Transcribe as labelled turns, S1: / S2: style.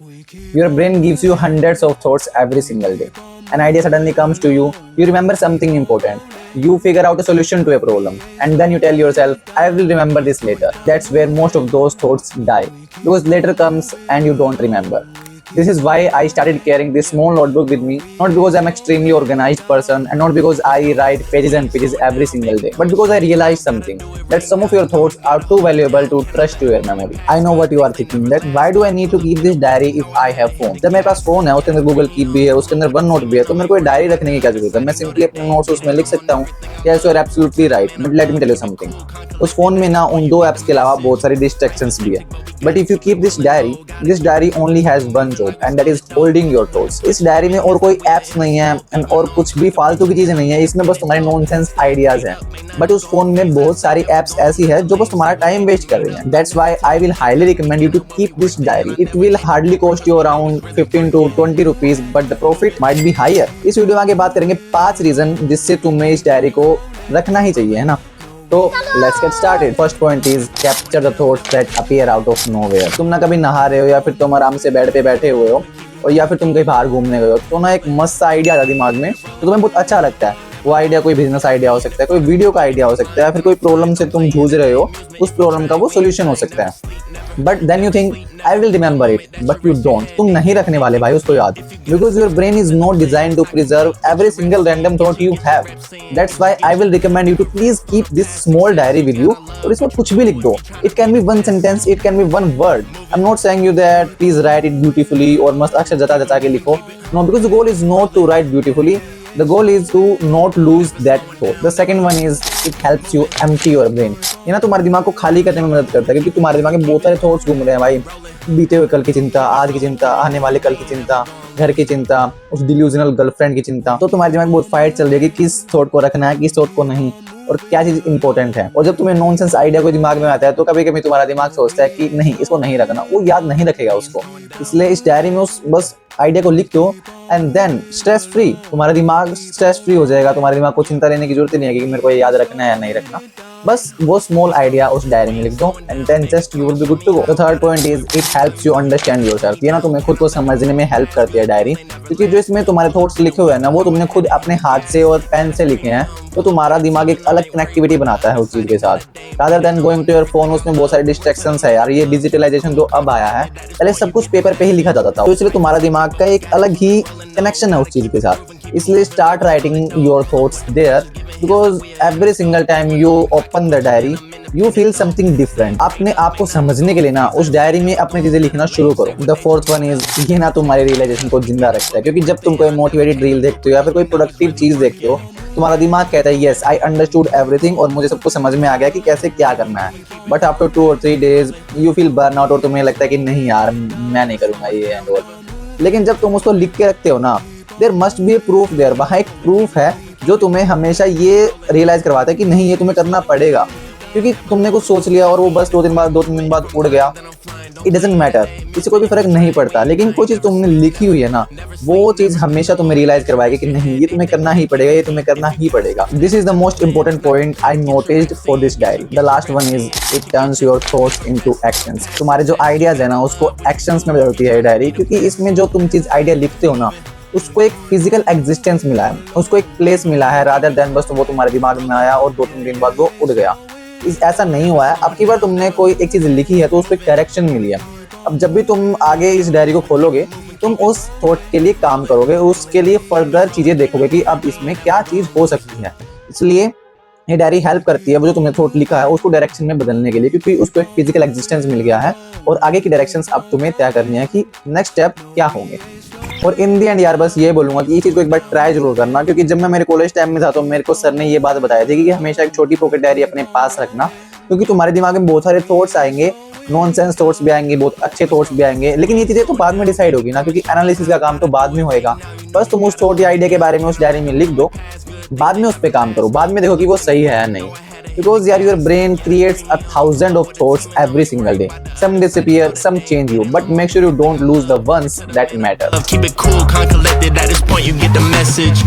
S1: Your brain gives you hundreds of thoughts every single day. An idea suddenly comes to you, you remember something important, you figure out a solution to a problem, and then you tell yourself, I will remember this later. That's where most of those thoughts die, because later comes and you don't remember. This is why I started carrying this small notebook with me, not because I'm extremely organized person and not because I write pages and pages every single day, but because I realized something, that some of your thoughts are too valuable to trust to your memory. I know what you are thinking, that why do I need to keep this diary if I have phone? जब मेरे पास phone है, उसके अंदर Google keep भी है, उसके अंदर one note भी है, तो मेरे को डायरी रखने की क्या जरूरत है? मैं सिंपली अपने नोट्स उसमें लिख सकता हूँ। Yes, you are absolutely right. But let me tell you something. उस फोन में ना उन दो एप्स के अलावा बहुत सारी डिस्ट्रैक्शंस भी है। But if you keep this diary only has one job and that is holding your thoughts. इस डायरी में और कोई एप्स नहीं है और कुछ भी फालतू की चीजें नहीं है, इसमें बस तुम्हारे नॉनसेंस आइडियाज हैं। बट उस फोन में बहुत सारी एप्स ऐसी है जो बस तुम्हारा टाइम वेस्ट कर रही हैं। That's why I will highly recommend you to keep this diary. It will hardly cost you around 15 to 20 rupees, but the profit might be higher. इस वीडियो में आगे बात करेंगे 5 रीजन जिससे तुम्हें इस डायरी को रखना ही चाहिए, है ना? तो let's get started. First point is capture the thoughts that appear out of nowhere. तुम ना कभी नहा रहे हो या फिर तुम आराम से बेड पे बैठे हुए हो और या फिर तुम कहीं बाहर घूमने गए हो, तो ना एक मस्त सा आइडिया आता दिमाग में, तो तुम्हें बहुत अच्छा लगता है। वो आइडिया कोई बिजनेस आइडिया हो सकता है, कोई वीडियो का आइडिया हो सकता है, फिर कोई प्रॉब्लम से तुम जूझ रहे हो, उस प्रॉब्लम का वो सोल्यूशन हो सकता है। But then you think I will remember it, but you don't. तुम नहीं रखने वाले भाई उसको याद, because your brain is not design to preserve every single random thought you have. That's why I will recommend you to please keep this small diary with you. और इसमें कुछ भी लिख दो, it can be one sentence, it can be one word. I am not saying you that please write it beautifully और मस्त अक्षर जता जता के लिखो। No, because the goal is not to write beautifully, the goal is to not lose that thought. The second one is it helps you empty your brain. ये ना तुम्हारे दिमाग को खाली करने में मदद करता है, क्योंकि तुम्हारे दिमाग में बहुत सारे थॉट्स घूम रहे हैं भाई। बीते हुए कल की चिंता, आज की चिंता, आने वाले कल की चिंता, घर की चिंता, उस डिल्यूजनल गर्लफ्रेंड की चिंता। तो तुम्हारे दिमाग में बहुत फाइट चल रही है कि किस थॉट को रखना है, किस थॉट को नहीं, और क्या चीज इंपॉर्टेंट है। और जब तुम्हें नॉनसेंस आइडिया कोई दिमाग में आता है, तो कभी कभी तुम्हारा दिमाग सोचता है कि नहीं, इसको नहीं रखना, वो याद नहीं रखेगा उसको। इसलिए इस डायरी में उस बस आइडिया को लिख दो एंड देन स्ट्रेस फ्री, तुम्हारा दिमाग स्ट्रेस फ्री हो जाएगा। तुम्हारे दिमाग को चिंता लेने की जरूरत नहीं है कि मेरे को ये याद रखना है या नहीं रखना। बस वो स्मॉल आइडिया उस डायरी में लिख दो and then just you will be good to go. The third point is it helps you understand yourself. ये ना तुम्हें खुद को समझने में हेल्प करती है डायरी, क्योंकि जो इसमें तुम्हारे थॉट्स लिखे हुए हैं ना, वो तुमने खुद अपने हाथ से और पेन से लिखे हैं, तो तुम्हारा दिमाग एक अलग कनेक्टिविटी बनाता है उस चीज के साथ। Rather than going to your phone, उसमें बहुत सारे डिस्ट्रैक्शंस है यार। ये डिजिटलाइजेशन जो अब आया है, पहले सब कुछ पेपर पे ही लिखा जाता था, तो इसलिए तुम्हारा दिमाग का एक अलग ही कनेक्शन है उस चीज के साथ। इसलिए start writing your thoughts there, because every single time you open the diary you feel something different. अपने आप को समझने के लिए ना उस डायरी में अपनी चीजें लिखना शुरू करो। द फोर्थ वन इज ये ना तुम्हारी रियलाइजेशन को जिंदा रखता है, क्योंकि जब तुम कोई मोटिवेटेड रील देखते हो या फिर कोई प्रोडक्टिव चीज देखते हो, तुम्हारा दिमाग कहता है यस आई अंडरस्टूड एवरीथिंग, और मुझे सबको समझ में आ गया कि कैसे क्या करना है। But after 2 or 3 days you feel burn out और तुम्हें लगता है कि नहीं यार मैं नहीं करूंगा ये एंड ऑल। लेकिन जब तुम उसको लिख के रखते हो ना, there must be a proof there, वहाँ एक प्रूफ है जो तुम्हें हमेशा ये रियलाइज करवाता है कि नहीं ये तुम्हें करना पड़ेगा। क्योंकि तुमने कुछ सोच लिया और वो बस 2-3 दिन बाद उड़ गया, इट डजंट मैटर, इससे कोई भी फर्क नहीं पड़ता। लेकिन कोई चीज तुमने लिखी हुई है ना, वो चीज हमेशा तुम्हें रियलाइज करवाएगी कि नहीं ये तुम्हें करना ही पड़ेगा, ये तुम्हें करना ही पड़ेगा। This is the most important point I noticed for this diary. The last one is it turns your thoughts into actions. तुम्हारे जो आइडियाज है ना, उसको एक्शंस में बदलती है डायरी, क्योंकि इसमें जो तुम चीज आइडिया लिखते हो ना, उसको एक फिजिकल एग्जिस्टेंस मिला है, उसको एक प्लेस मिला है, रादर देन बस वो तुम्हारे दिमाग में आया और 2-3 दिन बाद वो उड़ गया। ऐसा नहीं हुआ है। अब की बार तुमने कोई एक चीज लिखी है तो उसको एक डायरेक्शन मिली है। अब जब भी तुम आगे इस डायरी को खोलोगे, तुम उस थॉट के लिए काम करोगे, उसके लिए फर्दर चीजें देखोगे कि अब इसमें क्या चीज हो सकती है। इसलिए ये डायरी हेल्प करती है वो जो तुमने थॉट लिखा है उसको डायरेक्शन में बदलने के लिए, क्योंकि उसको एक फिजिकल एग्जिस्टेंस मिल गया है और आगे की डायरेक्शंस अब तुम्हें तय करनी है कि नेक्स्ट स्टेप क्या होंगे। और इन दी एंड यार बस ये बोलूंगा कि ये चीज को एक बार ट्राई जरूर करना, क्योंकि जब मैं मेरे कॉलेज टाइम में था तो मेरे को सर ने ये बात बताई थी कि हमेशा एक छोटी पॉकेट डायरी अपने पास रखना, क्योंकि तुम्हारे दिमाग में बहुत सारे थॉट्स आएंगे, नॉनसेंस थॉट्स भी आएंगे, बहुत अच्छे थॉट्स भी आएंगे, लेकिन ये चीजें तो बाद में डिसाइड होगी ना, क्योंकि एनालिसिस का काम तो बाद में होएगा। बस तुम उस थॉट या आइडिया के बारे में उस डायरी में लिख दो, बाद में उस पर काम करो, बाद में देखो कि वो सही है या नहीं। Because yeah, your brain creates 1,000 of thoughts every single day. Some disappear, some change you, but make sure you don't lose the ones that matter.
S2: Keep it cool, calm, collected. At this point, you get the message.